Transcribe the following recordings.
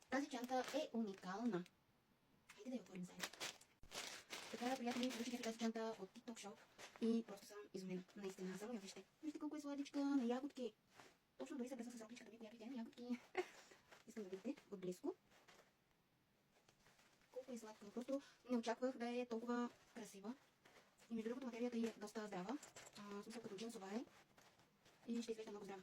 Тази чанта е уникална. Хайде да я отворим заедно. Така, приятели, получих тази чанта от TikTok Shop и просто съм изумена. Наистина, само я вижте. Вижте колко е сладичка, на ягодки. Точно дори се връзва с рокличката ви, която идея на ягодки. Искам да видите отблизко. Колко е сладка. Просто не очаквах да е толкова красива. И между другото материята е доста здрава. Смисъл като джинсова е. И ще изглежда много здрава.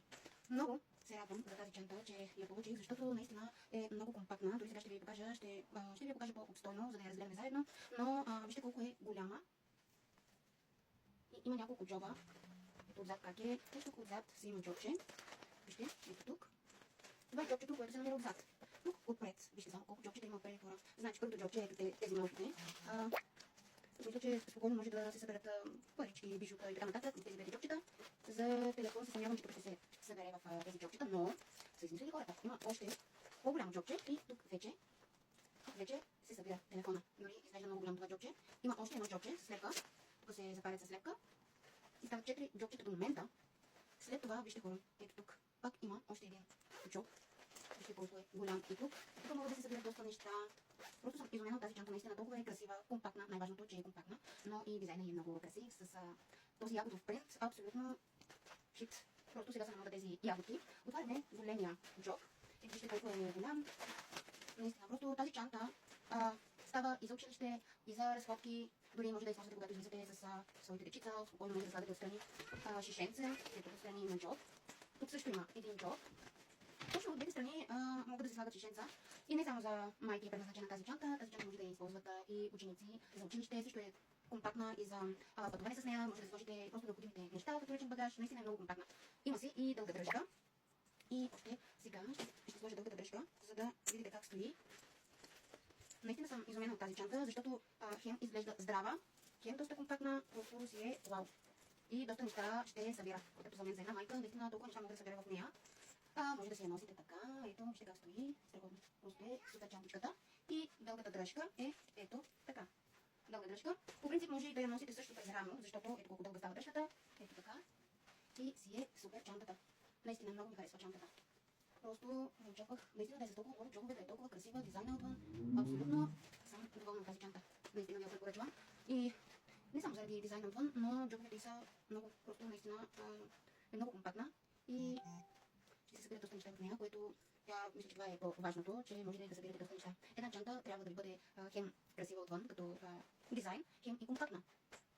Много се радвам за тази чанта, че я получих, защото наистина е много компактна. Дори сега ще ви я покажа, ще ви я покажа по-обстойно, за да я разгледаме заедно. Но вижте колко е голяма. И има няколко джоба. Ето отзад как е. Ето тук отзад си има джобче. Вижте, ето тук. Това е джобчето, което се намира отзад. Тук отпред. Вижте само колко джобчета има отпред хора. Значи първото джобче е тези малките. Мисля, че спокойно може да се съберат парички, бижута и така нататък от тези двете джобчета. За телефон се съмнявам, че ще се събере в тези джобчета, но са измислили хората. Има още по-голямо джобче и тук вече се събира телефона. Дори изглежда много голямо това джобче. Има още едно джобче с слепка. Тук се запалят с слепка. И стават 4 джобчета до момента. След това, вижте хора, ето тук пак има още един джоб. Вижте колко е голям и тук. Тук могат да се събират доста неща. Просто съм изумена от тази чанта, наистина толкова е красива, компактна, най-важното, че е компактна, но и дизайнът е много красив, с този ягодов принт, абсолютно хит. Просто сега са намога тези ягодки. Отваряме големия джоб и вижте колко е голям. Наистина, просто тази чанта става и за училище, и за разходки, дори може да използвате, когато излизате с своите дечица, спокойно може да слагате отстрани шишенце, ето отстрани има джоб. Тук също има един джоб. Точно от двете страни могат да се слагат шишенца. И не само за майки е предназначена тази чанта. Тази чанта може да я използват и ученици за училище. Също е компактна и за пътуване с нея. Може да сложите просто необходимите неща като ръчен багаж. Наистина е много компактна. Има си и дълга дръжка. И още сега ще сложа дългата дръжка, за да видите как стои. Наистина съм изумена от тази чанта, защото хем изглежда здрава, хем доста компактна, просто си е вау. И доста неща ще събира. Като за мен за една майка, наистина толкова неща мога да събира в нея. Може да си я носите така, ето, вижте как стои, страхотно. Просто е супер чантичката. И дългата дръжка е ето така. Дълга дръжка. По принцип може и да я носите също през рамо, защото ето колко дълга става дръжката. Ето така. И си е супер чантата. Наистина много ми харесва чантата. Просто не очаквах наистина да е за толкова много джобове, да е толкова красива, дизайна отвън. Абсолютно съм доволна от тази чанта. Наистина ви я препоръчвам. И не само заради дизайна отвън, но джобовете са много, просто наистина е много компактна. И ще се събират доста неща в нея, което мисля, че това е по-важното, че можете да събирате доста неща. Една чанта трябва да ви бъде хем красива отвън, като дизайн, хем и компактна.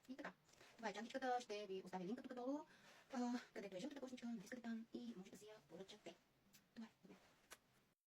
И така. Това е чантичката, ще ви оставя линк като долу, където е жълтата кошничка, натискате там и може да си я поръчате.